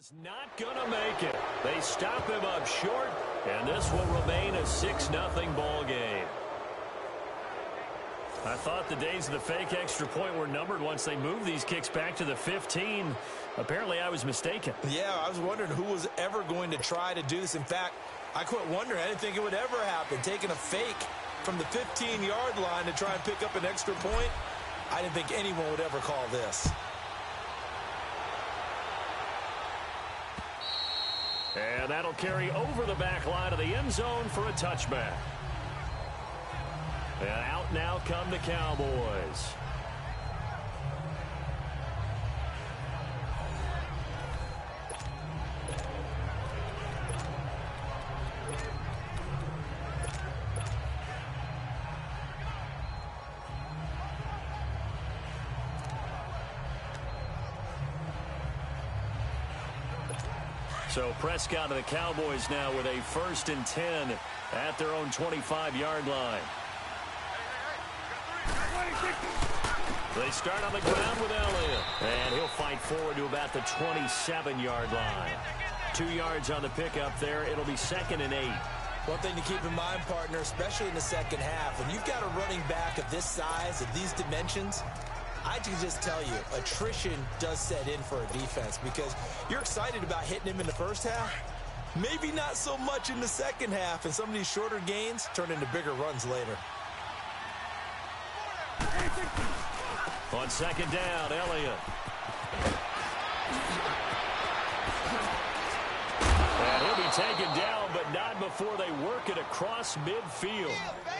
Is not going to make it. They stop him up short, and this will remain a 6-0 ball game. I thought the days of the fake extra point were numbered once they moved these kicks back to the 15. Apparently, I was mistaken. Yeah, I was wondering who was ever going to try to do this. In fact, I quit wondering. I didn't think it would ever happen. Taking a fake from the 15-yard line to try and pick up an extra point, I didn't think anyone would ever call this. And that'll carry over the back line of the end zone for a touchback. And out now come the Cowboys. So Prescott and the Cowboys now with a 1st and 10 at their own 25-yard line. They start on the ground with Elliott. And he'll fight forward to about the 27-yard line. 2 yards on the pickup there. It'll be 2nd and 8. One thing to keep in mind, partner, especially in the second half, when you've got a running back of this size, of these dimensions, I can just tell you, attrition does set in for a defense because you're excited about hitting him in the first half. Maybe not so much in the second half, and some of these shorter gains turn into bigger runs later. On 2nd down, Elliott. And he'll be taken down, but not before they work it across midfield.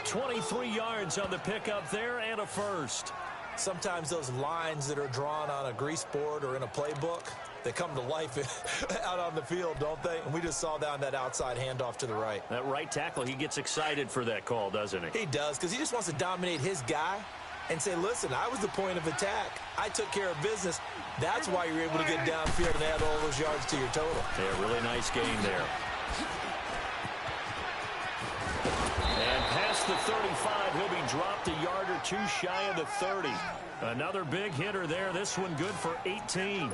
23 yards on the pickup there and a 1st. Sometimes those lines that are drawn on a grease board or in a playbook, they come to life out on the field, don't they? And we just saw down that outside handoff to the right. That right tackle, he gets excited for that call, doesn't he? He does, because he just wants to dominate his guy and say, listen, I was the point of attack. I took care of business. That's why you're able to get downfield and add all those yards to your total. Yeah, really nice game there. And past the 35, he'll be dropped a yard or 2 shy of the 30. Another big hitter there. This one good for 18.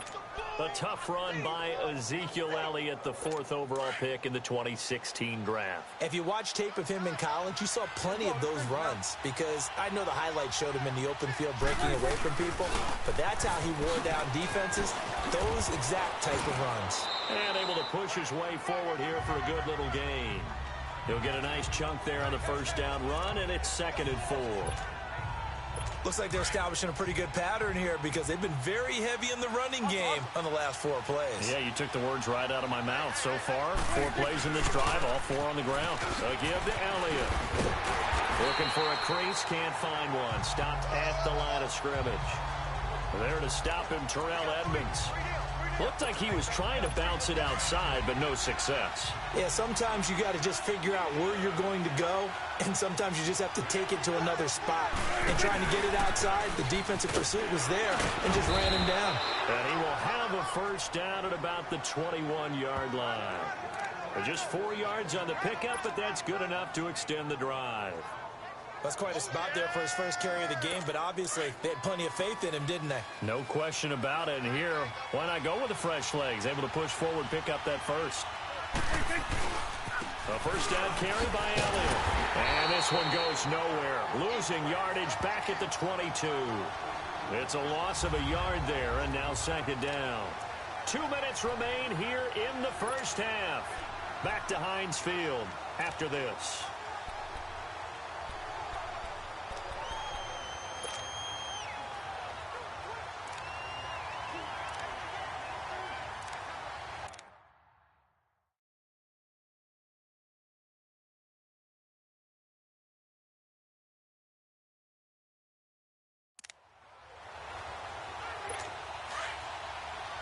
A tough run by Ezekiel Elliott, the 4th overall pick in the 2016 draft. If you watch tape of him in college, you saw plenty of those runs because I know the highlights showed him in the open field breaking away from people, but that's how he wore down defenses, those exact type of runs. And able to push his way forward here for a good little gain. He'll get a nice chunk there on the 1st down run, and it's 2nd and 4. Looks like they're establishing a pretty good pattern here because they've been very heavy in the running game on the last 4 plays. Yeah, you took the words right out of my mouth. So far, 4 plays in this drive, all 4 on the ground. A give to Elliott. Looking for a crease, can't find one. Stopped at the line of scrimmage. There to stop him, Terrell Edmonds. Looked like he was trying to bounce it outside, but no success. Yeah, sometimes you got to just figure out where you're going to go, and sometimes you just have to take it to another spot. And trying to get it outside, the defensive pursuit was there and just ran him down. And he will have a 1st down at about the 21-yard line. Just 4 yards on the pickup, but that's good enough to extend the drive. That's quite a spot there for his first carry of the game, but obviously they had plenty of faith in him, didn't they? No question about it. And here, why not go with the fresh legs? Able to push forward, pick up that 1st. A 1st down carry by Elliott. And this one goes nowhere. Losing yardage back at the 22. It's a loss of a yard there, and now 2nd down. 2 minutes remain here in the 1st half. Back to Heinz Field after this.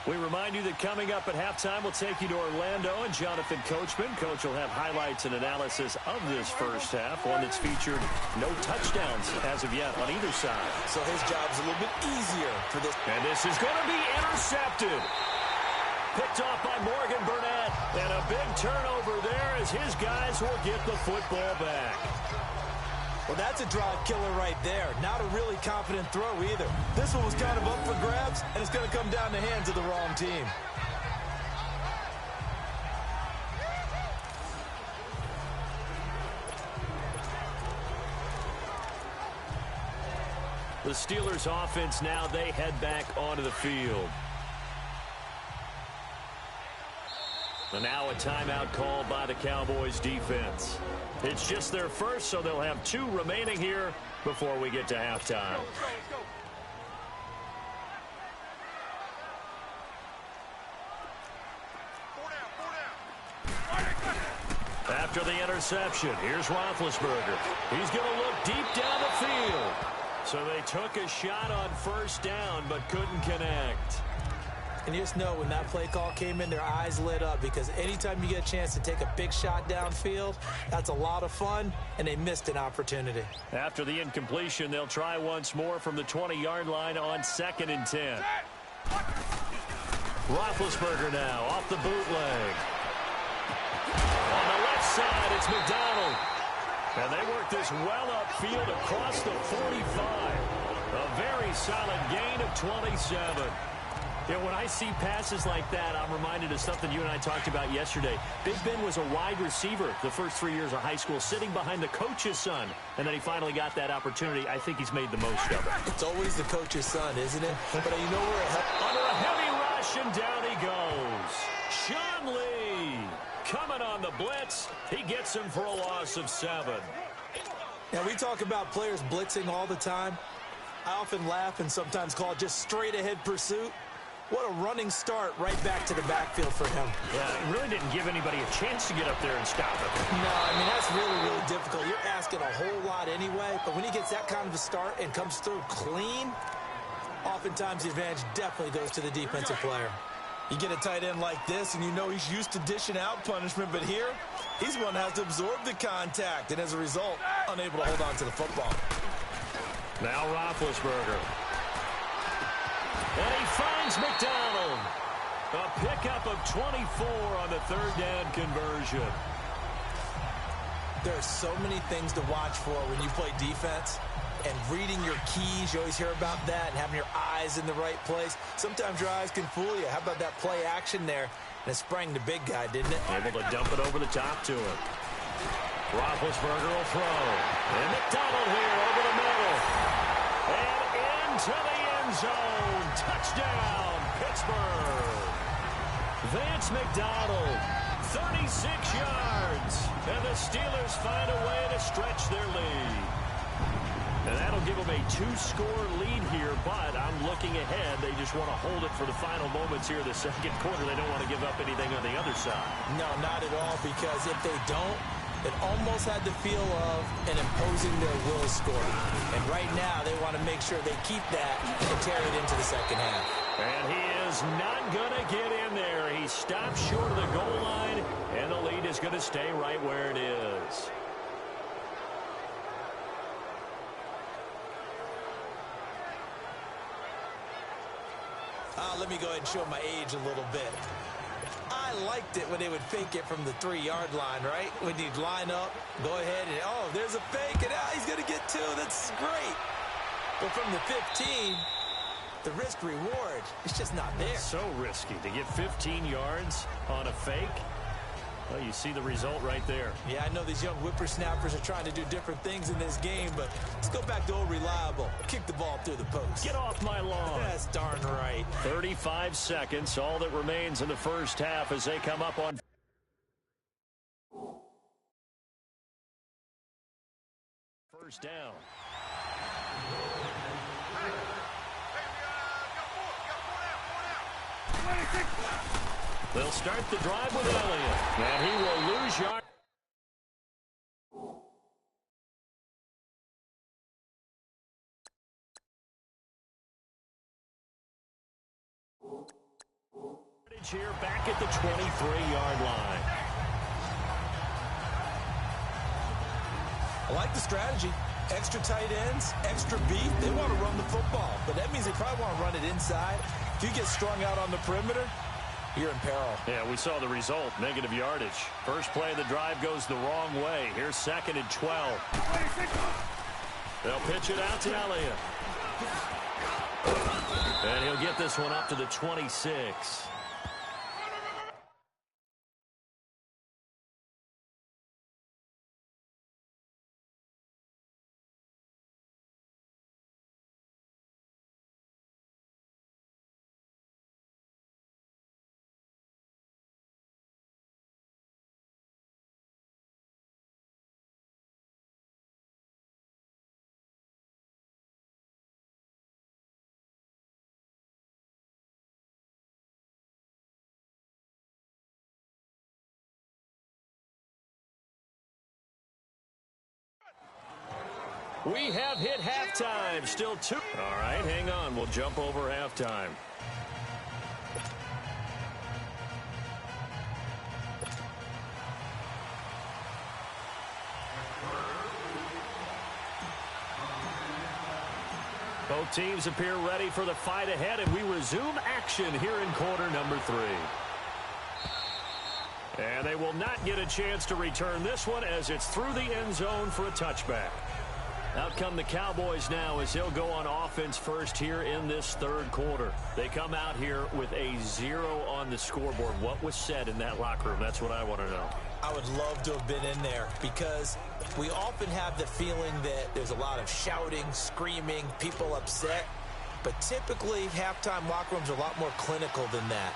We remind you that coming up at halftime, we'll take you to Orlando and Jonathan Coachman. Coach will have highlights and analysis of this 1st half, one that's featured no touchdowns as of yet on either side. So his job's a little bit easier for this. And this is going to be intercepted. Picked off by Morgan Burnett. And a big turnover there as his guys will get the football back. Well, that's a drive killer right there. Not a really confident throw either. This one was kind of up for grabs, and it's going to come down the hands of the wrong team. The Steelers offense now, they head back onto the field. And now a timeout called by the Cowboys defense. It's just their first, so they'll have 2 remaining here before we get to halftime. After the interception, here's Roethlisberger. He's going to look deep down the field. So they took a shot on first down, but couldn't connect. And you just know when that play call came in, their eyes lit up, because anytime you get a chance to take a big shot downfield, that's a lot of fun, and they missed an opportunity. After the incompletion, they'll try once more from the 20-yard line on 2nd and 10. Roethlisberger now off the bootleg. On the left side, it's McDonald. And they work this well upfield across the 45. A very solid gain of 27. You know, when I see passes like that, I'm reminded of something you and I talked about yesterday. Big Ben was a wide receiver the first 3 years of high school, sitting behind the coach's son. And then he finally got that opportunity. I think he's made the most of it. It's always the coach's son, isn't it? But you know where it helps. Under a heavy rush, and down he goes. Sean Lee coming on the blitz. He gets him for a loss of 7. Now, we talk about players blitzing all the time. I often laugh and sometimes call it just straight-ahead pursuit. What a running start right back to the backfield for him. Yeah, it really didn't give anybody a chance to get up there and stop him. No, I mean, that's really, really difficult. You're asking a whole lot anyway, but when he gets that kind of a start and comes through clean, oftentimes the advantage definitely goes to the defensive player. You get a tight end like this, and you know he's used to dishing out punishment, but here, he's one that has to absorb the contact, and as a result, unable to hold on to the football. Now Roethlisberger. And he finds McDonald. A pickup of 24 on the 3rd down conversion. There are so many things to watch for when you play defense. And reading your keys, you always hear about that, and having your eyes in the right place. Sometimes your eyes can fool you. How about that play action there? And it sprang the big guy, didn't it? Able to dump it over the top to him. Roethlisberger will throw. And McDonald here over the middle. And into the end zone. Touchdown, Pittsburgh. Vance McDonald, 36 yards. And the Steelers find a way to stretch their lead. And that'll give them a 2-score lead here, but I'm looking ahead. They just want to hold it for the final moments here of the 2nd quarter. They don't want to give up anything on the other side. No, not at all, because if they don't, it almost had the feel of an imposing their will score. And right now, they want to make sure they keep that and carry it into the 2nd half. And he is not going to get in there. He stops short of the goal line, and the lead is going to stay right where it is. Let me go ahead and show my age a little bit. I liked it when they would fake it from the 3-yard line, right? When you'd line up, go ahead, and, oh, there's a fake, and he's going to get 2. That's great. But from the 15, the risk-reward is just not there. So risky to get 15 yards on a fake. Well, you see the result right there. Yeah, I know these young whippersnappers are trying to do different things in this game, but let's go back to old reliable. Kick the ball through the post. Get off my lawn. That's darn right. 35 seconds, all that remains in the first half as they come up on first down. They'll start the drive with Elliott, and he will lose yard. Here back at the 23-yard line. I like the strategy. Extra tight ends, extra beef. They want to run the football, but that means they probably want to run it inside. If you get strung out on the perimeter, you're in peril. Yeah, we saw the result, negative yardage. First play of the drive goes the wrong way. Here's 2nd and 12. They'll pitch it out to Elliott. And he'll get this one up to the 26. We have hit halftime. Still two. All right, hang on. We'll jump over halftime. Both teams appear ready for the fight ahead, and we resume action here in quarter number 3. And they will not get a chance to return this one as it's through the end zone for a touchback. Out come the Cowboys now as they'll go on offense first here in this third quarter. They come out here with a 0 on the scoreboard. What was said in that locker room? That's what I want to know. I would love to have been in there because we often have the feeling that there's a lot of shouting, screaming, people upset. But typically, halftime locker rooms are a lot more clinical than that.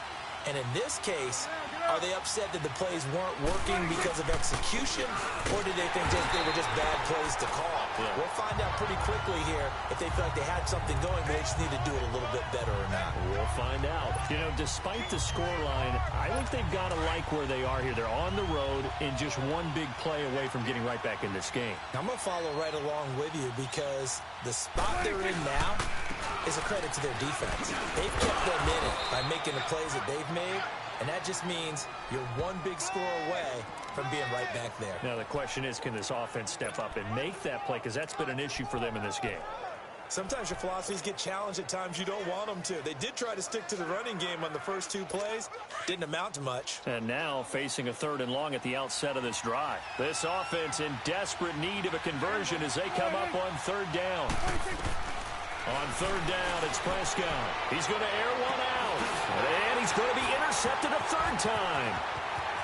And in this case, are they upset that the plays weren't working because of execution, or did they think they were just bad plays to call? Yeah. We'll find out pretty quickly here if they feel like they had something going, but they just need to do it a little bit better or not. We'll find out. You know, despite the scoreline, I think they've got to like where they are here. They're on the road and just one big play away from getting right back in this game. I'm going to follow right along with you because the spot they're in now is a credit to their defense. They've kept them in it by making the plays that they've made. And that just means you're one big score away from being right back there. Now, the question is, can this offense step up and make that play? Because that's been an issue for them in this game. Sometimes your philosophies get challenged at times you don't want them to. They did try to stick to the running game on the first 2 plays. Didn't amount to much. And now facing a 3rd and long at the outset of this drive. This offense in desperate need of a conversion as they come up on 3rd down. On 3rd down, it's Prescott. He's going to air one out. And he's going to be intercepted a 3rd time.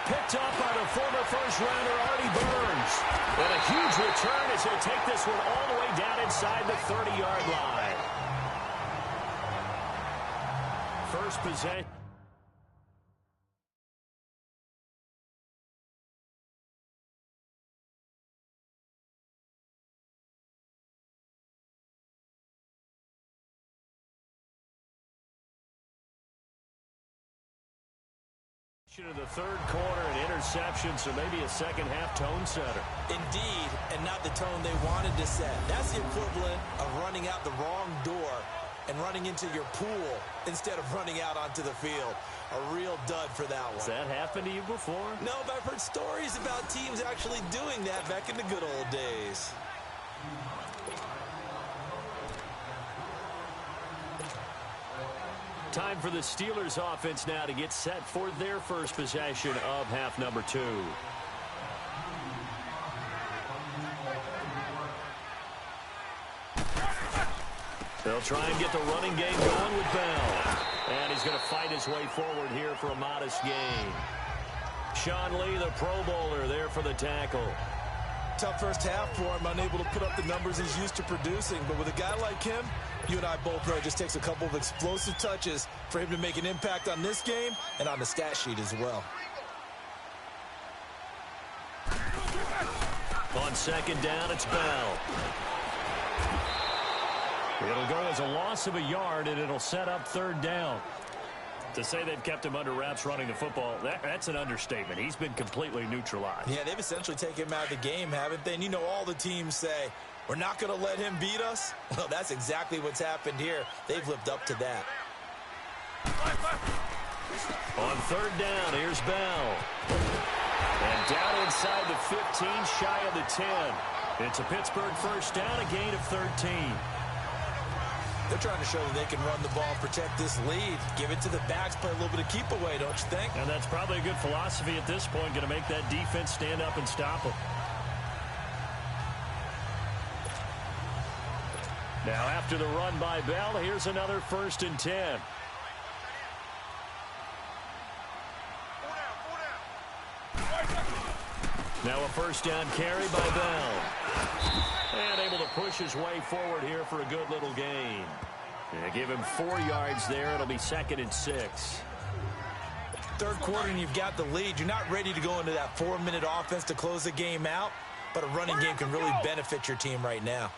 Picked up by the former first-rounder, Artie Burns. And a huge return as he'll take this one all the way down inside the 30-yard line. First possession. Of the 3rd quarter, an interception, so maybe a second-half tone setter. Indeed, and not the tone they wanted to set. That's the equivalent of running out the wrong door and running into your pool instead of running out onto the field. A real dud for that one. Has that happened to you before? No, but I've heard stories about teams actually doing that back in the good old days. Time for the Steelers offense now to get set for their first possession of half number 2. They'll try and get the running game going with Bell. And he's going to fight his way forward here for a modest gain. Sean Lee, the Pro Bowler, there for the tackle. Tough first half for him, unable to put up the numbers he's used to producing. But with a guy like him, you and I both know it just takes a couple of explosive touches for him to make an impact on this game and on the stat sheet as well. On 2nd down, it's Bell. It'll go as a loss of a yard, and it'll set up 3rd down. To say they've kept him under wraps running the football, that's an understatement. He's been completely neutralized. Yeah, they've essentially taken him out of the game, haven't they? And you know all the teams say, we're not going to let him beat us. Well, that's exactly what's happened here. They've lived up to that. On 3rd down, here's Bell. And down inside the 15, shy of the 10. It's a Pittsburgh first down, a gain of 13. They're trying to show that they can run the ball, protect this lead, give it to the backs, play a little bit of keep away, don't you think? And that's probably a good philosophy at this point, going to make that defense stand up and stop them. Now after the run by Bell, here's another 1st and 10. Now a first down carry by Bell. And able to push his way forward here for a good little gain. Yeah, give him 4 yards there. It'll be 2nd and 6. 3rd quarter and you've got the lead. You're not ready to go into that 4-minute offense to close the game out, but a running game can really benefit your team right now.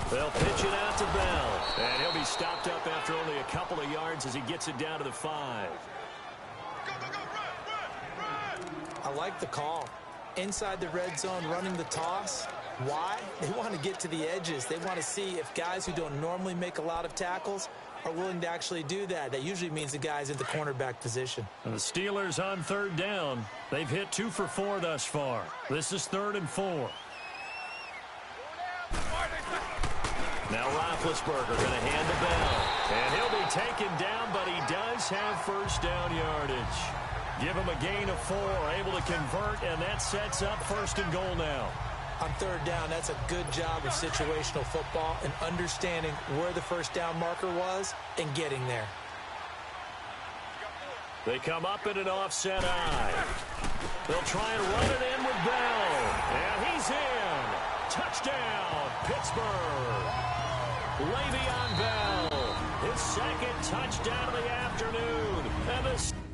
They'll pitch it out to Bell. And he'll be stopped up after only a couple of yards as he gets it down to the 5. I like the call. Inside the red zone, running the toss. Why? They want to get to the edges. They want to see if guys who don't normally make a lot of tackles are willing to actually do that. That usually means the guy's in the cornerback position. And the Steelers on third down. They've hit 2 for 4 thus far. This is 3rd and 4. Now Roethlisberger going to hand the ball. And he'll be taken down, but he does have first down yardage. Give him a gain of 4, able to convert, and that sets up 1st and goal now. On third down, that's a good job of situational football and understanding where the first down marker was and getting there. They come up in an offset eye. They'll try and run it in with Bell. And he's in. Touchdown, Pittsburgh. Le'Veon Bell, his 2nd touchdown of the afternoon. And the